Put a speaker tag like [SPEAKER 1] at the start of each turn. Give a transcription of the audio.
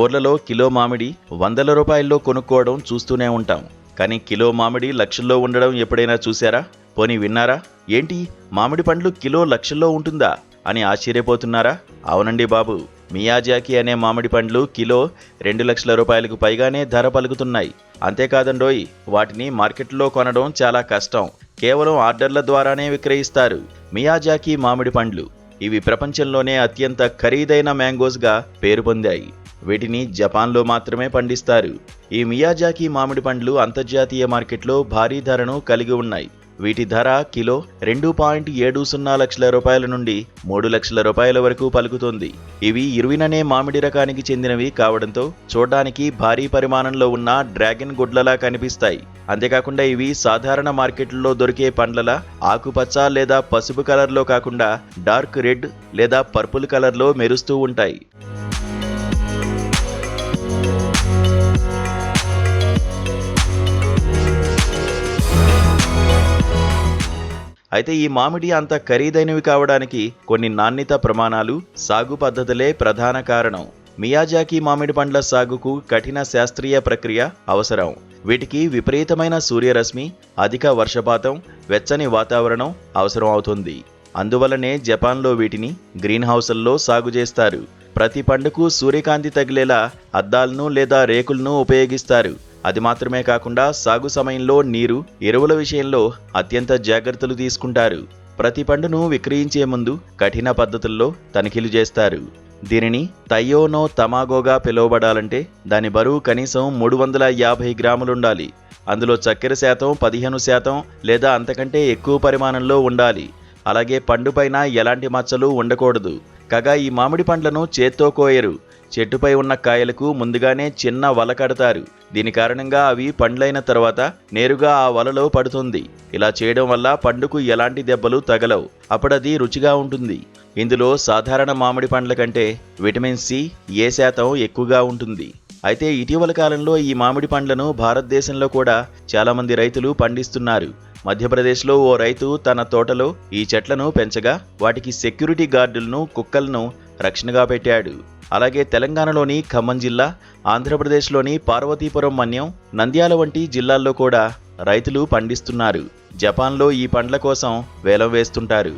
[SPEAKER 1] ఊర్లలో కిలో మామిడి వందల రూపాయల్లో కొనుక్కోవడం చూస్తూనే ఉంటాం. కానీ కిలో మామిడి లక్షల్లో ఉండడం ఎప్పుడైనా చూసారా? పోనీ విన్నారా? ఏంటి, మామిడి పండ్లు కిలో లక్షల్లో ఉంటుందా అని ఆశ్చర్యపోతున్నారా? అవునండి బాబు, మియాజాకి అనే మామిడి పండ్లు కిలో 2 లక్షల రూపాయలకు పైగానే ధర పలుకుతున్నాయి. అంతేకాదండోయ్, వాటిని మార్కెట్లో కొనడం చాలా కష్టం. కేవలం ఆర్డర్ల ద్వారానే విక్రయిస్తారు. మియాజాకి మామిడి పండ్లు ఇవి ప్రపంచంలోనే అత్యంత ఖరీదైన మ్యాంగోస్గా పేరు పొందాయి. వీటిని జపాన్లో మాత్రమే పండిస్తారు. ఈ మియాజాకి మామిడి పండ్లు అంతర్జాతీయ మార్కెట్లో భారీ ధరను కలిగి ఉన్నాయి. వీటి ధర కిలో 2.70 లక్షల రూపాయల నుండి 3 లక్షల రూపాయల వరకు పలుకుతుంది. ఇవి ఇరువిననే మామిడి రకానికి చెందినవి కావడంతో చూడ్డానికి భారీ పరిమాణంలో ఉన్న డ్రాగన్ గుడ్లలా కనిపిస్తాయి. అంతేకాకుండా ఇవి సాధారణ మార్కెట్లో దొరికే పండ్లలా ఆకుపచ్చ లేదా పసుపు కలర్లో కాకుండా డార్క్ రెడ్ లేదా పర్పుల్ కలర్లో మెరుస్తూ ఉంటాయి. అయితే ఈ మామిడి అంత ఖరీదైనవి కావడానికి కొన్ని నాణ్యత ప్రమాణాలు, సాగు పద్ధతులే ప్రధాన కారణం. మియాజాకి మామిడి పండ్ల సాగుకు కఠిన శాస్త్రీయ ప్రక్రియ అవసరం. వీటికి విపరీతమైన సూర్యరశ్మి, అధిక వర్షపాతం, వెచ్చని వాతావరణం అవసరం అవుతుంది. అందువలనే జపాన్లో వీటిని గ్రీన్ హౌస్ల్లో సాగు చేస్తారు. ప్రతి పండుకు సూర్యకాంతి తగిలేలా అద్దాలను లేదా రేకులను ఉపయోగిస్తారు. అది మాత్రమే కాకుండా సాగు సమయంలో నీరు, ఎరువుల విషయంలో అత్యంత జాగ్రత్తలు తీసుకుంటారు. ప్రతి పండును విక్రయించే ముందు కఠిన పద్ధతుల్లో తనిఖీలు చేస్తారు. దీనిని తయ్యో నో తమాగోగా పిలువబడాలంటే దాని బరువు కనీసం 350 గ్రాములుండాలి. అందులో చక్కెర శాతం 15% లేదా అంతకంటే ఎక్కువ పరిమాణంలో ఉండాలి. అలాగే పండుపైన ఎలాంటి మచ్చలు ఉండకూడదు. కాగా ఈ మామిడి పండ్లను చేత్తో కోయరు. చెట్టుపై ఉన్న కాయలకు ముందుగానే చిన్న వల కడతారు. దీని కారణంగా అవి పండ్లైన తర్వాత నేరుగా ఆ వలలో పడుతుంది. ఇలా చేయడం వల్ల పండుకు ఎలాంటి దెబ్బలు తగలవు. అప్పుడది రుచిగా ఉంటుంది. ఇందులో సాధారణ మామిడి పండ్ల కంటే విటమిన్ సి, ఏ శాతం ఎక్కువగా ఉంటుంది. అయితే ఇటీవల కాలంలో ఈ మామిడి పండ్లను భారతదేశంలో కూడా చాలామంది రైతులు పండిస్తున్నారు. మధ్యప్రదేశ్లో ఓ రైతు తన తోటలో ఈ చెట్లను పెంచగా వాటికి సెక్యూరిటీ గార్డులను, కుక్కలను రక్షణగా పెట్టాడు. అలాగే తెలంగాణలోని ఖమ్మం జిల్లా, ఆంధ్రప్రదేశ్లోని పార్వతీపురం మన్యం, నంద్యాల వంటి జిల్లాల్లో కూడా రైతులు పండిస్తున్నారు. జపాన్లో ఈ పండ్ల కోసం వేలం వేస్తుంటారు.